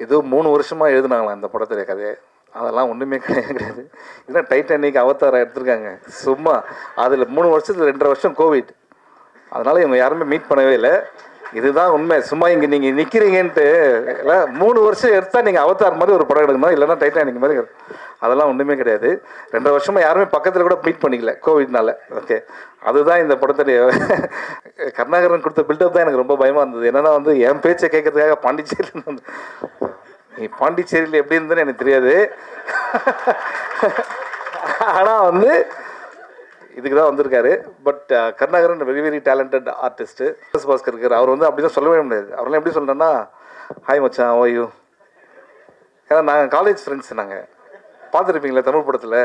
ஏதோ 3 வருஷமாக எழுதுனாங்களாம் இந்த படத்துடைய கதையை. அதெல்லாம் ஒன்றுமே கிடையாது. இதெல்லாம் டைட்டானிக் அவதாரம் எடுத்திருக்காங்க சும்மா. அதில் 3 வருஷத்தில் 2.5 வருஷம் கோவிட். அதனால் இவங்க யாருமே மீட் பண்ணவே இல்லை. இதுதான் உண்மை. சும்மா இங்கே நீங்கள் நிற்கிறீங்கன்ட்டு இல்லை, 3 வருஷம் எடுத்தால் நீங்கள் அவதார் மாதிரி ஒரு படம் எடுக்கணும், இல்லைன்னா டைட்டானிக் மாதிரி. அதெல்லாம் ஒன்றுமே கிடையாது. 2.5 வருஷமாக யாருமே பக்கத்தில் கூட மீட் பண்ணிக்கல கோவிட்னால. ஓகே, அதுதான் இந்த படத்துடைய கருணாகரன் கொடுத்த பில்டப் தான் எனக்கு ரொம்ப பயமாக இருந்தது. என்னென்னா வந்து என் பேச்சை கேட்கறதுக்காக பாண்டிச்சேரியில் நீ பாண்டிச்சேரியில் எப்படி இருந்ததுன்னு எனக்கு தெரியாது. ஆனால் வந்து இதுக்கு தான் வந்திருக்காரு. But Karunakaran very very talented artist. Bhaskar இருக்கார், அவர் வந்து அப்படி தான் சொல்லவே முடியாது. அவரெல்லாம் எப்படி சொல்கிறேன்னா, ஹாய் மச்சான் ஓய்யூ. ஏன்னா நாங்கள் காலேஜ் ஃப்ரெண்ட்ஸ். நாங்கள் பார்த்துருப்பீங்களே தமிழ் படத்தில்,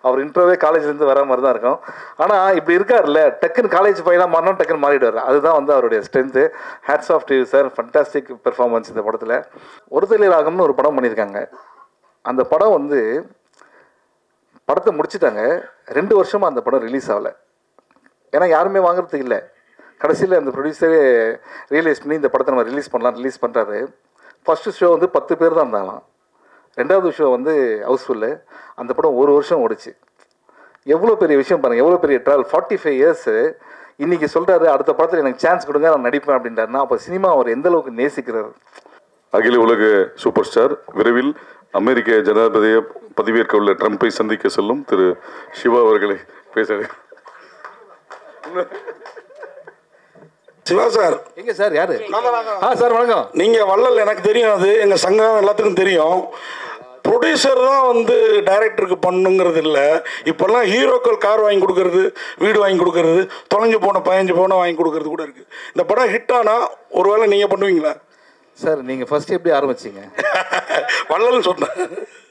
அவர் இன்ட்ரோவே காலேஜ்லேருந்து வர மாதிரி தான் இருக்கும். ஆனால் இப்படி இருக்கார்ல, டக்குன்னு காலேஜ் பையனாக மாறினா டக்குன்னு மாறிடுவார். அதுதான் வந்து அவருடைய strength. Hats off to you sir, fantastic performance இந்த படத்தில். ஒருதலை ராகம்னு ஒரு படம் பண்ணியிருக்காங்க. அந்த படம் வந்து படத்தை முடிச்சுட்டாங்க. 2 வருஷமாக அந்த படம் ரிலீஸ் ஆகலை. ஏன்னா யாருமே வாங்குறதுக்கு இல்லை. கடைசியில் அந்த ப்ரொடியூசரே ரியலைஸ் பண்ணி இந்த படத்தை நம்ம ரிலீஸ் பண்ணுறாரு. ஃபஸ்ட்டு ஷோ வந்து 10 பேர் தான் இருந்தாங்களாம். 2வது ஷோ வந்து ஹவுஸ்ஃபுல்லு. அந்த படம் 1 வருஷம் ஓடிச்சு. எவ்வளோ பெரிய விஷயம் பாருங்கள், எவ்வளோ பெரிய ட்ராவல். 45 இயர்ஸு. இன்றைக்கி சொல்கிறாரு அடுத்த படத்தில் எனக்கு சான்ஸ் கொடுங்க, நான் நடிப்பேன் அப்படின்றாருன்னா அப்போ சினிமா அவர் எந்த அளவுக்கு நேசிக்கிறார். அகில உலக சூப்பர் ஸ்டார் விரைவில் அமெரிக்க ஜனாதிபதியை பதவியேற்க உள்ள ட்ரம்பை சந்திக்க செல்லும் திரு சிவா அவர்களை பேச. சிவா சார் எங்க சார்? யாரு? சார் வணக்கம். நீங்க வள்ளல் எனக்கு தெரியும், அது எங்க சங்கம் எல்லாத்துக்கும் தெரியும். ப்ரொடியூசர் தான் வந்து டைரக்டருக்கு பண்ணுங்கிறது இல்லை. இப்போல்லாம் ஹீரோக்கள் கார் வாங்கி கொடுக்கறது, வீடு வாங்கி கொடுக்கறது, தொலைஞ்சு போன 15 பவுனை வாங்கி கொடுக்கறது கூட இருக்குது. இந்த படம் ஹிட் ஆனால் ஒருவேளை நீங்கள் பண்ணுவீங்களா சார்? நீங்கள் ஃபர்ஸ்ட் எப்படி ஆரம்பிச்சிங்க? வள்ளல்னு சொன்னேன்.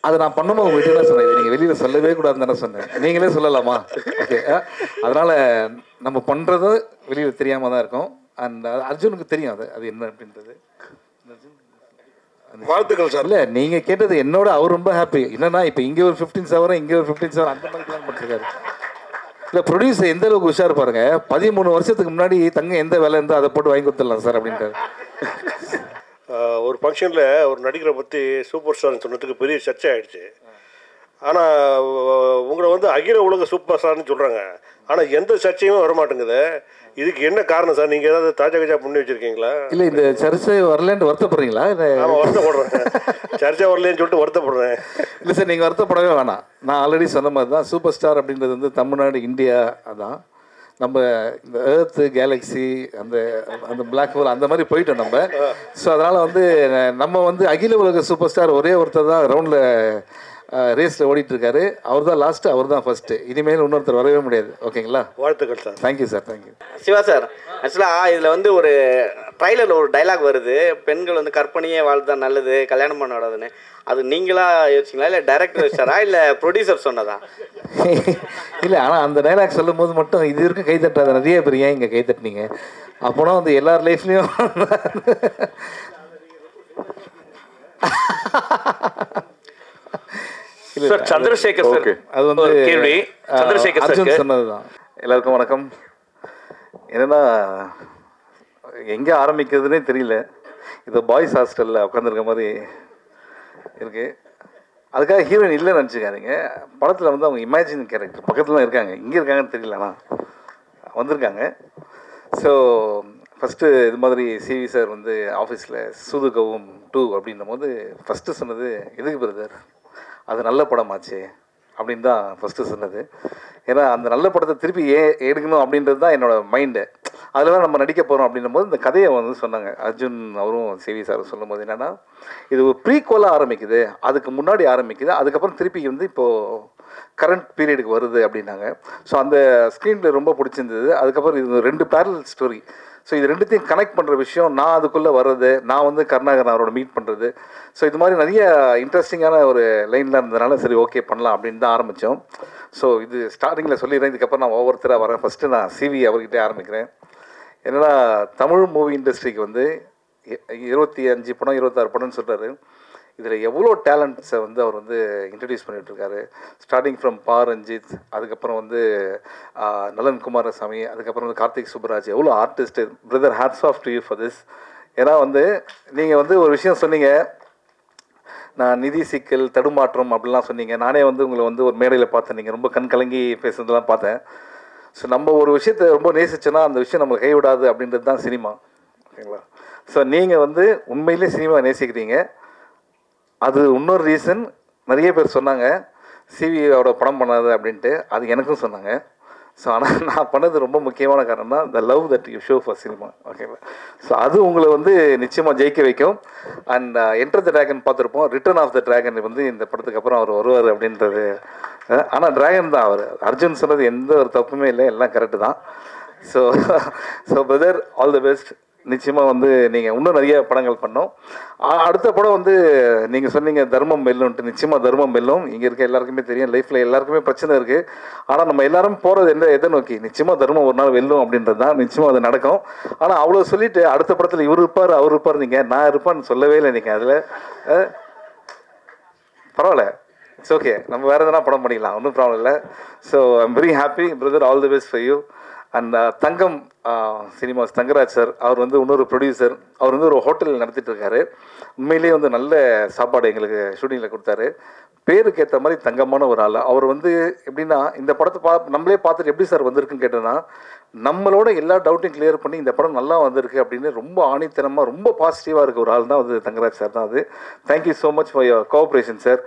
அதை நான் பண்ணும்போது உங்கள்கிட்ட தான் சொன்னேன், நீங்கள் வெளியில் சொல்லவே கூடாதுன்னு தானே சொன்னேன். நீங்களே சொல்லலாமா? ஓகே, அதனால் நம்ம பண்ணுறது வெளியில் தெரியாமல் தான் இருக்கும். அண்ட் அர்ஜுனுக்கு தெரியும் அது என்ன அப்படின்றது. வாழ்த்துக்கள் சார். இல்லை, நீங்கள் கேட்டது என்னோட அவர் ரொம்ப ஹாப்பி. என்னன்னா இப்போ இங்கே ஒரு 15 சவரம், இங்கே ஒரு 15 சவரம், அந்த மாதிரி பிளான் பண்ணிருக்காரு. இல்லை, ப்ரொடியூசர் எந்த அளவுக்கு உஷார் பாருங்க. 13 வருஷத்துக்கு முன்னாடி தங்க எந்த வேலை இருந்தால் அதை போட்டு வாங்கி கொடுத்துடலாம் சார் அப்படின்றாரு. ஒரு ஃபங்க்ஷனில் ஒரு நடிகரை பற்றி சூப்பர் ஸ்டார்னு சொன்னதுக்கு பெரிய சர்ச்சை ஆகிடுச்சு. ஆனால் உங்களை வந்து அகில உலக சூப்பர் ஸ்டார்னு சொல்கிறாங்க. ஆனால் எந்த சர்ச்சையும் வரமாட்டேங்குது. இதுக்கு என்ன காரணம் சார்? நீங்கள் ஏதாவது தாஜா கஜா பண்ணி வச்சுருக்கீங்களா? இல்லை, இந்த சர்ச்சை வரலன்னு வருத்தப்படுறீங்களா? ஆமாம், வருத்தப்படுறேன். சர்ச்சை வரலன்னு சொல்லிட்டு வருத்தப்படுறேன். இல்லை சார், நீங்கள் வருத்தப்படவே வேணாம். நான் ஆல்ரெடி சொன்ன மாதிரி தான் சூப்பர் ஸ்டார் அப்படின்றது வந்து தமிழ்நாடு, இந்தியா, அதான் நம்ம இந்த எர்த்து கேலக்ஸி, அந்த அந்த பிளாக் ஹோல் அந்த மாதிரி போயிட்டோம் நம்ம. ஸோ அதனால் வந்து நம்ம வந்து அகில உலக சூப்பர் ஸ்டார் ஒரே ஒருத்தர் தான் ரவுண்டில் ரேஸில் ஓடிட்டுருக்காரு. அவர் தான் லாஸ்ட்டு, அவர் தான் ஃபஸ்ட்டு. இனிமேல் இன்னொருத்தர் வரவே முடியாது. ஓகேங்களா? வாழ்த்துக்கள் sir. Thank you sir. Thank you Siva sir. ஆக்சுவலாக இதில் வந்து ஒரு ட்ரைலரில் ஒரு டைலாக் வருது, பெண்கள் வந்து கற்பனையே வாழ்ந்தா நல்லது, கல்யாணம் பண்ணக்கூடாதுன்னு. அது நீங்களா யோசிச்சிங்களா, இல்லை டைரக்டர் யோசிச்சாரா, இல்லை ப்ரொடியூசர் சொன்னதா? இல்லை, ஆனால் அந்த டைலாக் சொல்லும் போது மட்டும் இது வரைக்கும் கை தட்டாத நிறைய பேர் ஏன் இங்கே கை தட்டினீங்க? அப்போனா வந்து எல்லார் லைஃப்லேயும் சந்திரசேகர் சார், அது வந்து கேள்வி சந்திரசேகர் அர்ஜுன் சொன்னதுதான். எல்லாருக்கும் வணக்கம். என்னன்னா எங்கே ஆரம்பிக்கிறதுனே தெரியல. இது பாய்ஸ் ஹாஸ்டலில் உட்காந்துருக்க மாதிரி இருக்கு. அதுக்காக ஹீரோயின் இல்லைன்னு நினச்சிக்காதீங்க. படத்தில் வந்து அவங்க இமேஜின் கேரக்டர் பக்கத்தில் தான் இருக்காங்க. இங்கே இருக்காங்கன்னு தெரியலண்ணா வந்திருக்காங்க. ஸோ ஃபஸ்ட்டு இது மாதிரி சிவி சார் வந்து ஆஃபீஸில் சூதுகவும் 2 அப்படின்னும் போது ஃபஸ்ட்டு சொன்னது எதுக்கு பிரதர், அது நல்ல படமாச்சு அப்படின்னு தான் ஃபஸ்ட்டு சொன்னது. ஏன்னா அந்த நல்ல படத்தை திருப்பி எடுக்கணும் அப்படின்றது தான் என்னோடய மைண்டு. அதில் தான் நம்ம நடிக்க போகிறோம் அப்படின்னும் போது இந்த கதையை வந்து சொன்னாங்க அர்ஜுன் அவரும் சிவி சாரும் சொல்லும் போது என்னென்னா, இது ஒரு ப்ரீக்வலாக ஆரம்பிக்குது, அதுக்கு முன்னாடி ஆரம்பிக்குது, அதுக்கப்புறம் திருப்பி வந்து இப்போது கரண்ட் பீரியடுக்கு வருது அப்படின்னாங்க. ஸோ அந்த ஸ்க்ரீனில் ரொம்ப பிடிச்சிருந்தது. அதுக்கப்புறம் இது 2 பேரலல் ஸ்டோரி. ஸோ இது 2த்தையும் கனெக்ட் பண்ணுற விஷயம், நான் அதுக்குள்ளே வர்றது, நான் வந்து கருணாகரன் அவரோட மீட் பண்ணுறது. ஸோ இது மாதிரி நிறைய இன்ட்ரெஸ்டிங்கான ஒரு லைனில் இருந்ததுனால சரி ஓகே பண்ணலாம் அப்படின்னு தான் ஆரம்பித்தோம். ஸோ இது ஸ்டார்டிங்கில் சொல்லிடுறேன், இதுக்கப்புறம் நான் ஒவ்வொருத்தராக வரேன். ஃபஸ்ட்டு நான் சிவி அவர்கிட்டே ஆரம்பிக்கிறேன். என்னென்னா தமிழ் மூவி இண்டஸ்ட்ரிக்கு வந்து 25 படம் 26 படம்னு சொல்கிறாரு. இதில் எவ்வளோ டேலண்ட்ஸை வந்து அவர் வந்து இன்ட்ரடியூஸ் பண்ணிகிட்ருக்காரு. ஸ்டார்டிங் ஃப்ரம் பா ரஞ்சித், அதுக்கப்புறம் வந்து நலன் குமாரசாமி, அதுக்கப்புறம் வந்து கார்த்திக் சுப்பராஜ், எவ்வளோ artist. Brother, hats off to you for this. ஏன்னா வந்து நீங்கள் வந்து ஒரு விஷயம் சொன்னீங்க, நான் நிதி சிக்கல் தடுமாற்றம் அப்படிலாம் சொன்னீங்க. நானே வந்து உங்களை வந்து ஒரு மேடையில் பார்த்தேன், நீங்கள் ரொம்ப கண் கலங்கி பேசுனதெல்லாம் பார்த்தேன். ஸோ நம்ம ஒரு விஷயத்தை ரொம்ப நேசிச்சோன்னா அந்த விஷயம் நம்மளை கைவிடாது அப்படின்றது தான் சினிமா, ஓகேங்களா? ஸோ நீங்கள் வந்து உண்மையிலே சினிமா நேசிக்கிறீங்க. அது இன்னொரு ரீசன், நிறைய பேர் சொன்னாங்க சிவியோட படம் பண்ணாது அப்படின்ட்டு, அது எனக்கும் சொன்னாங்க. ஸோ ஆனால் நான் பண்ணது ரொம்ப முக்கியமான காரணம் தான் the love that you show for cinema, ஓகேவா? ஸோ அது உங்களை வந்து நிச்சயமாக ஜெயிக்க வைக்கும். அண்ட் என்டர் த ட்ராகன் பார்த்துருப்போம், ரிட்டர்ன் ஆஃப் த ட்ராகன் வந்து இந்த படத்துக்கு அப்புறம் அவர் வருவார் அப்படின்றது. ஆனால் ட்ராகன் தான் அவர். அர்ஜுன் சொன்னது எந்த ஒரு தப்புமே இல்லை, எல்லாம் கரெக்டு தான். So brother, all the best. நிச்சயமாக வந்து நீங்கள் இன்னும் நிறைய படங்கள் பண்ணோம். அடுத்த படம் வந்து நீங்கள் சொன்னீங்க தர்மம் வெல்லும்ன்ட்டு. நிச்சயமாக தர்மம் வெல்லும். இங்கே இருக்க எல்லாருக்குமே தெரியும், லைஃப்பில் எல்லாருக்குமே பிரச்சனை இருக்குது. ஆனால் நம்ம எல்லாரும் போகிறது எதை நோக்கி? நிச்சயமாக தர்மம் ஒரு நாள் வெல்லும் அப்படின்றது தான். நிச்சயமாக அது நடக்கும். ஆனால் அவ்வளோ சொல்லிவிட்டு அடுத்த படத்தில் இவர் இருப்பார் அவர் இருப்பார், நீங்கள் நான் இருப்பான்னு சொல்லவே இல்லை. நீங்கள் அதில் பரவாயில்ல, இட்ஸ் ஓகே, நம்ம வேறு எதனா படம் பண்ணிக்கலாம், ஒன்றும் ப்ராப்ளம் இல்லை. So I'm very happy brother, all the best for you. And Thangam cinemas Thangaraj sir, அவர் வந்து இன்னொரு ப்ரொடியூசர். அவர் வந்து ஒரு ஹோட்டல் நடத்திட்டு இருக்காரு. உண்மையிலேயே வந்து நல்ல சாப்பாடு எங்களுக்கு ஷூட்டிங்கில் கொடுத்தாரு. பேருக்கு ஏற்ற மாதிரி தங்கமான ஒரு ஆள். அவர் வந்து எப்படின்னா, இந்த படத்தை நம்மளே பார்த்துட்டு எப்படி சார் வந்திருக்குன்னு கேட்டோன்னா, நம்மளோட எல்லா டவுட்டையும் கிளியர் பண்ணி இந்த படம் நல்லா வந்திருக்கு அப்படின்னு ரொம்ப ஆணித்தனமாக ரொம்ப பாசிட்டிவாக இருக்க ஒரு ஆள் தான் வந்து தங்கராஜ் சார் தான். அது thank you so much for your cooperation sir,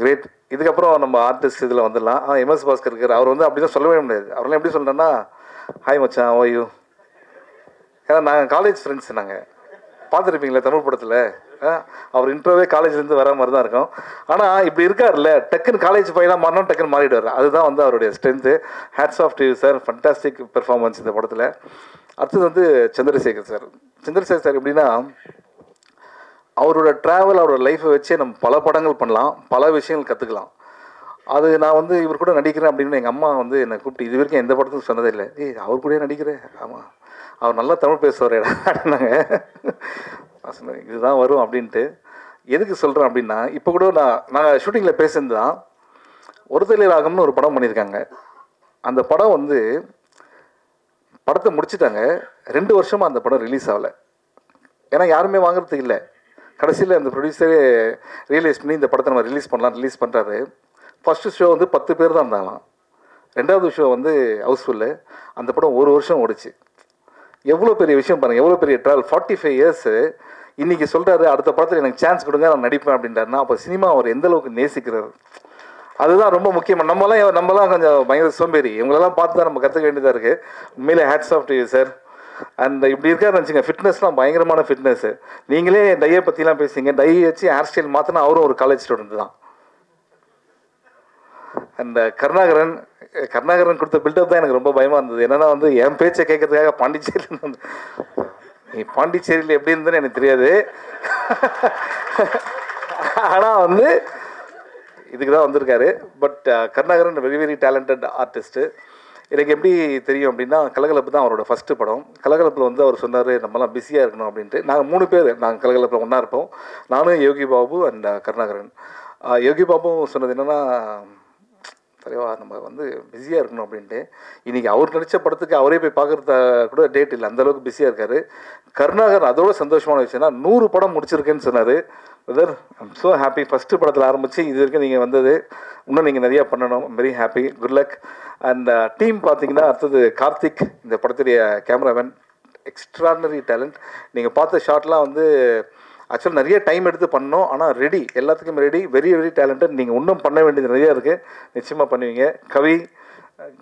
great. இதுக்கப்புறம் நம்ம ஆர்டிஸ்ட் இதில் வந்துடலாம். எம்எஸ் பாஸ்கர் இருக்கார். அவர் வந்து அப்படி தான் சொல்லவே முடியாது. அவரெல்லாம் எப்படி சொல்கிறேன்னா, ஹாய் மச்சான், ஓ யூ. ஏன்னா நாங்கள் காலேஜ் ஃப்ரெண்ட்ஸ், நாங்கள் பார்த்துருப்பீங்களே தமிழ் படத்தில். அவர் இன்ட்ரோவே காலேஜ்லேருந்து வர மாதிரி தான் இருக்கும். ஆனால் இப்படி இருக்கார்ல, டக்குன்னு காலேஜ் பையனாக மாறினா டக்குன்னு மாறிடுவார். அதுதான் வந்து அவருடைய strength. Hats off to you sir, fantastic performance இந்த படத்தில். அடுத்தது வந்து சந்திரசேகர் சார். சந்திரசேகர் சார் எப்படின்னா, அவரோட ட்ராவல், அவரோட லைஃப்பை வச்சே நம்ம பல படங்கள் பண்ணலாம், பல விஷயங்கள் கற்றுக்கலாம். அது நான் வந்து இவர் கூட நடிக்கிறேன் அப்படின்னு எங்கள் அம்மா வந்து என்னை கூப்பிட்டு இது வரைக்கும் எந்த படத்துக்கும் சொன்னதே இல்லை. அவர் கூட நடிக்கிறேன், ஆமாம் அவர் நல்லா தமிழ் பேசுவார் அப்படின்னாங்க. நான் சொன்னேன் இதுதான் வரும் அப்படின்ட்டு. எதுக்கு சொல்கிறேன் அப்படின்னா, இப்போ கூட நாங்கள் ஷூட்டிங்கில் பேசுனது தான். ஒருதலை ராகம்னு ஒரு படம் பண்ணியிருக்காங்க. அந்த படம் வந்து படத்தை முடிச்சுட்டாங்க. 2 வருஷமாக அந்த படம் ரிலீஸ் ஆகலை. ஏன்னா யாருமே வாங்குறதுக்கு இல்லை. கடைசியில் அந்த ப்ரொடியூசரே ரியலைஸ் பண்ணி இந்த படத்தை நம்ம ரிலீஸ் பண்ணுறாரு. ஃபஸ்ட்டு ஷோ வந்து 10 பேர் தான் இருந்தாங்களாம். 2வது ஷோ வந்து ஹவுஸ்ஃபுல்லு. அந்த படம் 1 வருஷம் ஓடிச்சு. எவ்வளோ பெரிய விஷயம் பாருங்கள், எவ்வளோ பெரிய ட்ராவல். 45 இயர்ஸு. இன்றைக்கி சொல்கிறாரு அடுத்த படத்தில் எனக்கு சான்ஸ் கொடுங்க, நான் நடிப்பேன் அப்படின்றாருன்னா, அப்போ சினிமா அவர் எந்த அளவுக்கு நேசிக்கிறார். அதுதான் ரொம்ப முக்கியமாக. நம்மலாம் கொஞ்சம் பயங்கர சோம்பேறி. இவங்களெல்லாம் பார்த்து தான் நம்ம கற்றுக்க வேண்டியதாக இருக்குது. உண்மையிலே hats off to you sir. And இப்படி இருக்காருன்னு வச்சுங்க, ஃபிட்னஸ்லாம் பயங்கரமான ஃபிட்னஸ்ஸு. நீங்களே டையை பற்றிலாம் பேசுங்க. டை வச்சு ஹேர் ஸ்டைல் மாற்றினா அவரும் ஒரு காலேஜ் ஸ்டூடெண்ட் தான். அண்ட் கருணாகரன் கொடுத்த பில்டப் தான் எனக்கு ரொம்ப பயமாக இருந்தது. என்னென்னா வந்து என் பேச்சை கேட்கறதுக்காக பாண்டிச்சேரியில் வந்து, நீ பாண்டிச்சேரியில் எப்படி இருந்ததுன்னு எனக்கு தெரியாது. ஆனால் வந்து இதுக்கு தான் வந்திருக்காரு. But Karunakaran very very talented artist. எனக்கு எப்படி தெரியும் அப்படின்னா, கலகலப்பு தான் அவரோட ஃபஸ்ட்டு படம். கலகலப்பில் வந்து அவர் சொன்னார் நம்மலாம் பிஸியாக இருக்கணும் அப்படின்ட்டு. நாங்கள் 3 பேர் நாங்கள் கலகலப்பில் ஒன்றா இருப்போம். நானும் யோகி பாபு அண்ட் கருணாகரன். யோகி பாபு சொன்னது என்னென்னா, தலைவா நம்ம வந்து பிஸியாக இருக்கணும் அப்படின்ட்டு. இன்றைக்கி அவர் நடித்த படத்துக்கு அவரே போய் பார்க்குறது கூட டேட் இல்லை, அந்தளவுக்கு பிஸியாக இருக்கார். கருணாகரன் அதோட சந்தோஷமான விஷயம்னா 100 படம் முடிச்சிருக்கேன்னு சொன்னார். Brother I'm so happy. First படத்தில் ஆரம்பித்து இது வரைக்கும் நீங்கள் வந்தது, இன்னும் நீங்கள் நிறையா பண்ணணும். Very happy, good luck. And team பார்த்தீங்கன்னா, அடுத்தது கார்த்திக், இந்த படத்துடைய கேமராமேன், எக்ஸ்ட்ரானரி டேலண்ட். நீங்கள் பார்த்த ஷாட்லாம் வந்து ஆக்சுவலாக நிறைய டைம் எடுத்து பண்ணோம். ஆனால் ரெடி, எல்லாத்துக்கும் ரெடி, வெரி வெரி டேலண்டட். நீங்கள் இன்னும் பண்ண வேண்டியது நிறையா இருக்குது, நிச்சயமாக பண்ணுவீங்க. Kavi,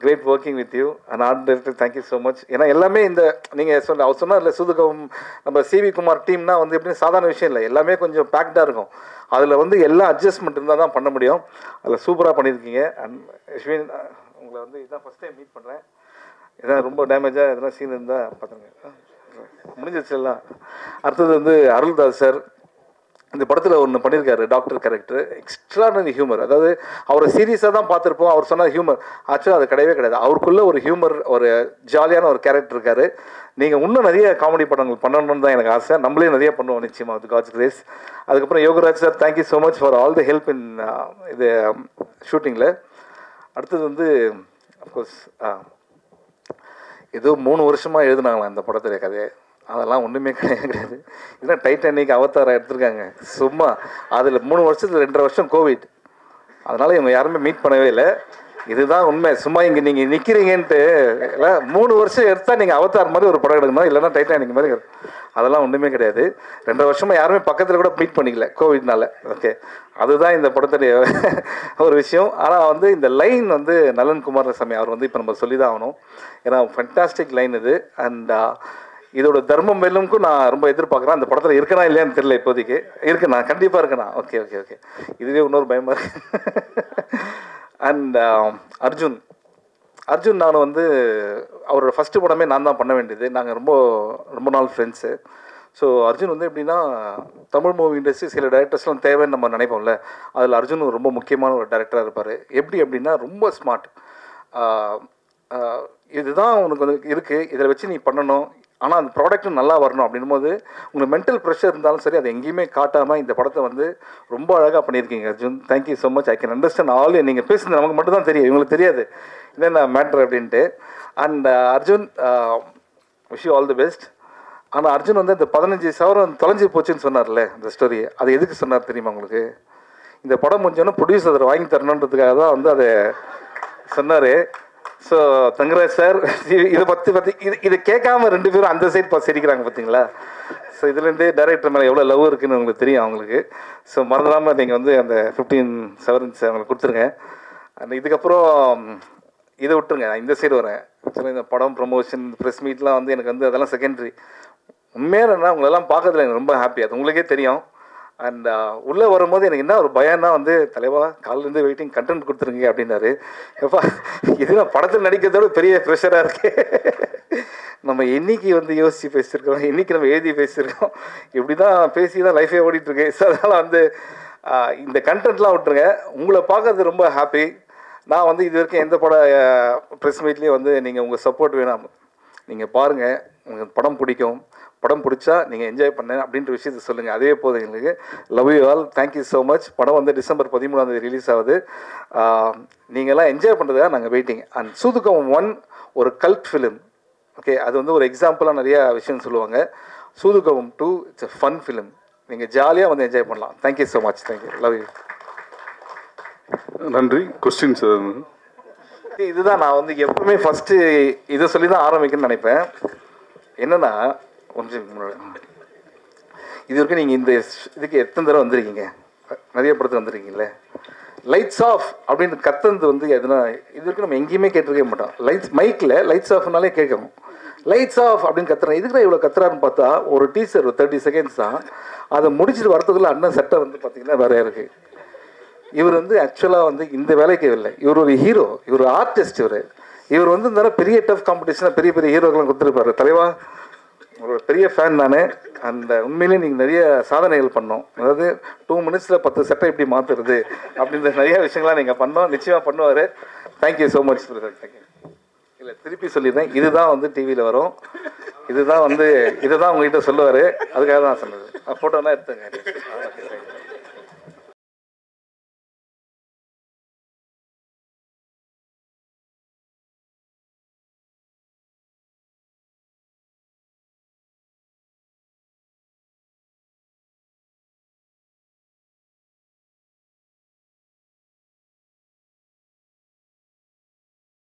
great working with you. And art director, thank you so much. ஏன்னா எல்லாமே இந்த நீங்கள் அவர் சொன்னார் இல்லை, சூதுகம் நம்ம சிவி குமார் டீம்னா வந்து எப்படின்னு சாதாரண விஷயம் இல்லை, எல்லாமே கொஞ்சம் பேக்டாக இருக்கும். அதில் வந்து எல்லா அட்ஜஸ்ட்மெண்ட் இருந்தால் தான் பண்ண முடியும். அதில் சூப்பராக பண்ணியிருக்கீங்க. அண்ட் யஸ்வின், உங்களை வந்து இதுதான் ஃபஸ்ட் டைம் மீட் பண்ணுறேன். எதாவது ரொம்ப டேமேஜாக எதனா சீன் இருந்தால் பார்த்துருங்க, முடிஞ்சிச்சுலாம். அடுத்தது வந்து அருள்தாஸ் சார். இந்த படத்தில் ஒன்று பண்ணியிருக்காரு, டாக்டர் கேரக்டர். Extraordinary humour. அதாவது அவரை சீரியஸாக தான் பார்த்துருப்போம். அவர் சொன்ன ஹியூமர் ஆக்சுவலாக அது கிடையவே கிடையாது. அவருக்குள்ளே ஒரு ஹியூமர், ஒரு ஜாலியான ஒரு கேரக்டர் இருக்கார். நீங்கள் இன்னும் நிறைய காமெடி படங்கள் பண்ணணும்னு தான் எனக்கு ஆசை. நம்மளே நிறைய பண்ணுவோம் நிச்சயமாக, வித் காட்ஸ் கிரேஸ். அதுக்கப்புறம் Yogaraj sir, thank you so much for all the help in இது ஷூட்டிங்கில். அடுத்தது வந்து அஃப்கோர்ஸ் ஏதோ 3 வருஷமாக எழுதுனாங்களாம் இந்த படத்துடைய கதையை. அதெல்லாம் ஒன்றுமே கிடையாது. இதெல்லாம் டைட்டானிக் அவதாரம் எடுத்திருக்காங்க சும்மா. அதில் 3 வருஷத்தில் 2.5 வருஷம் கோவிட், அதனால் இவங்க யாருமே மீட் பண்ணவே இல்லை. இதுதான் உண்மை. சும்மா இங்கே நீங்கள் நிற்கிறீங்கன்ட்டு இல்லை, 3 வருஷம் எடுத்தால் நீங்கள் அவதார் மாதிரி ஒரு படம் எடுக்கணும், இல்லைன்னா டைட்டானிக் மாதிரி. அதெல்லாம் ஒன்றுமே கிடையாது. 2.5 வருஷமாக யாருமே பக்கத்தில் கூட மீட் பண்ணிக்கல கோவிட்னால. ஓகே, அதுதான் இந்த படத்துடைய ஒரு விஷயம். ஆனால் வந்து இந்த லைன் வந்து நலன் குமாரசாமி அவர் வந்து இப்போ நம்ம சொல்லி தான் ஆகணும். ஏன்னா ஃபண்டாஸ்டிக் லைன் இது. அண்ட் இதோட தர்மம் வெல்லும்க்கும் நான் ரொம்ப எதிர்பார்க்குறேன். அந்த படத்தில் இருக்கனா இல்லையான்னு தெரியல இப்போதைக்கு. இருக்குண்ணா, கண்டிப்பாக இருக்குண்ணா. ஓகே ஓகே ஓகே, இதுவே இன்னொரு பயமாக இருக்கு. அண்ட் அர்ஜுன் நான் வந்து அவரோட ஃபஸ்ட்டு படமே நான் தான் பண்ண வேண்டியது. நாங்கள் ரொம்ப நாள் ஃப்ரெண்ட்ஸு. ஸோ அர்ஜுன் வந்து எப்படின்னா, தமிழ் மூவி இண்டஸ்ட்ரி சில டைரக்டர்ஸ்லாம் தேவைன்னு நம்ம நினைப்போம்ல, அதில் அர்ஜுன் ரொம்ப முக்கியமான ஒரு டைரக்டராக இருப்பார். எப்படி அப்படின்னா ரொம்ப ஸ்மார்ட். இதுதான் உனக்கு வந்து இருக்குது, இதில் வச்சு நீ பண்ணணும், ஆனால் அந்த ப்ராடக்ட்டும் நல்லா வரணும் அப்படின்னும் போது உங்களுக்கு மென்டல் ப்ரெஷர் இருந்தாலும் சரி அதை எங்கேயுமே காட்டாமல் இந்த படத்தை வந்து ரொம்ப அழகாக பண்ணியிருக்கீங்க Arjun. Thank you so much. I can understand all. நீங்கள் பேசுனது நமக்கு மட்டும் தான் தெரியும், இவங்களுக்கு தெரியாது என்னென்ன மேட்ரு அப்படின்ட்டு. And Arjun, wish you all the best. ஆனால் அர்ஜுன் வந்து அந்த 15 சவரம் தொலைஞ்சி போச்சுன்னு சொன்னார்ல, அந்த ஸ்டோரி, அது எதுக்கு சொன்னார் தெரியுமா உங்களுக்கு? இந்த படம் முடிஞ்சோன்னா ப்ரொடியூசர் அதை வாங்கி தரணுன்றதுக்காக தான் வந்து அதை சொன்னார். ஸோ தங்கராஜ் சார், இதை பற்றி இதை கேட்காம 2 பேரும் அந்த சைட் பார்த்து சிரிக்கிறாங்க பார்த்தீங்களா? ஸோ இதுலேருந்தே டைரக்டர் மேலே எவ்வளோ லவ் இருக்குதுன்னு உங்களுக்கு தெரியும் அவங்களுக்கு. ஸோ மறந்துடாமல் நீங்கள் வந்து அந்த 15 செவரன்ஸ் அவங்களுக்கு கொடுத்துருங்க. அந்த இதுக்கப்புறம் இதை விட்டுருங்க, நான் இந்த சைடு வரேன். ஆக்சுவலாக இந்த படம் ப்ரொமோஷன் ப்ரெஸ் மீட்லாம் வந்து எனக்கு வந்து அதெல்லாம் செகண்டரி. உண்மையாக என்ன உங்களெல்லாம் பார்க்கறதுல எனக்கு ரொம்ப ஹாப்பி, அது உங்களுக்கே தெரியும். அண்ட் உள்ளே வரும்போது எனக்கு என்ன ஒரு பயம்னா வந்து, தலைவா காலிலேருந்து வெயிட்டிங் கண்டென்ட் கொடுத்துருங்க அப்படின்னாரு. எப்பா இது நான் படத்தில் நடிக்கிறதோட பெரிய ப்ரெஷராக இருக்கு. நம்ம என்னைக்கு வந்து யோசித்து பேசியிருக்கோம், என்னைக்கு நம்ம எழுதி பேசியிருக்கோம், இப்படி தான் பேசி தான் லைஃபே ஓடிட்டுருக்கு. ஸோ அதனால் வந்து இந்த கண்டென்ட்லாம் விட்டுருங்க. உங்களை பார்க்கறது ரொம்ப ஹாப்பி. நான் வந்து இது வரைக்கும் எந்த ப்ரெஸ் மீட்லேயும் வந்து நீங்கள் உங்கள் சப்போர்ட் வேணாம், நீங்கள் பாருங்கள், உங்களுக்கு படம் பிடிக்கும், படம் பிடிச்சா நீங்கள் என்ஜாய் பண்ண அப்படின்ற விஷயத்தை சொல்லுங்கள், அதே போதும் எங்களுக்கு. Love you all, thank you so much. படம் வந்து டிசம்பர் 13 ரிலீஸ் ஆகுது. நீங்கள்லாம் என்ஜாய் பண்ணுறதுக்காக நாங்கள் வெயிட்டிங். அண்ட் சூதுகம் 1 ஒரு கல்ட் ஃபிலிம். ஓகே, அது வந்து ஒரு எக்ஸாம்பிளாக நிறையா விஷயம் சொல்லுவாங்க. சூதுகம் 2 இட்ஸ் எ ஃபன் ஃபிலிம். நீங்கள் ஜாலியாக வந்து என்ஜாய் பண்ணலாம். Thank you so much. Thank you, love you. நன்றி. Question sir. இதுதான் நான் வந்து எப்பவுமே ஃபஸ்ட்டு இதை சொல்லி தான் ஆரம்பிக்கணும்னு நினைப்பேன். என்னென்னா, கொஞ்சம் இது வரைக்கும் நீங்கள் இந்த இதுக்கு எத்தனை தடவை வந்திருக்கீங்க? நிறைய படத்துக்கு வந்திருக்கீங்களே. லைட்ஸ் ஆஃப் அப்படின்னு கத்துறது வந்து எதுனா இது வரைக்கும் நம்ம எங்கேயுமே கேட்டிருக்கவே மாட்டோம். மைக்கில் லைட்ஸ் ஆஃப்னாலே கேட்கணும். லைட்ஸ் ஆஃப் அப்படின்னு கத்துறேன். இதுக்கு இவ்வளோ கத்துறாருன்னு பார்த்தா ஒரு டீசர் 30 செகண்ட்ஸ் தான். அதை முடிச்சுட்டு வரத்துக்குள்ள அண்ணன் சட்டை வந்து பார்த்தீங்கன்னா வேறையா இருக்குது. இவர் வந்து ஆக்சுவலாக வந்து இந்த வேலைக்கு இல்லை, இவர் ஒரு ஹீரோ, இவர் ஆர்டிஸ்ட். இவர் வந்து இந்த பெரிய டஃப் காம்படிஷனாக பெரிய பெரிய ஹீரோக்கெல்லாம் கொடுத்துருப்பாரு. தலைவா ஒரு பெரிய ஃபேன் நான். அந்த உண்மையிலே நீங்கள் நிறைய சாதனைகள் பண்ணோம். அதாவது 2 மினிட்ஸில் 10 சட்டை எப்படி மாற்றுறது அப்படின்ற நிறைய விஷயங்கள்லாம் நீங்கள் பண்ணோம். நிச்சயமாக பண்ணுவார். Thank you so much brother. Thank you. இல்லை, திருப்பி சொல்லிடுறேன், இதுதான் வந்து டிவியில் வரும், இதுதான் வந்து இதை தான் உங்ககிட்ட சொல்லுவார். அதுக்காக தான் சொன்னது. ஃபோட்டோலாம் எடுத்துங்க.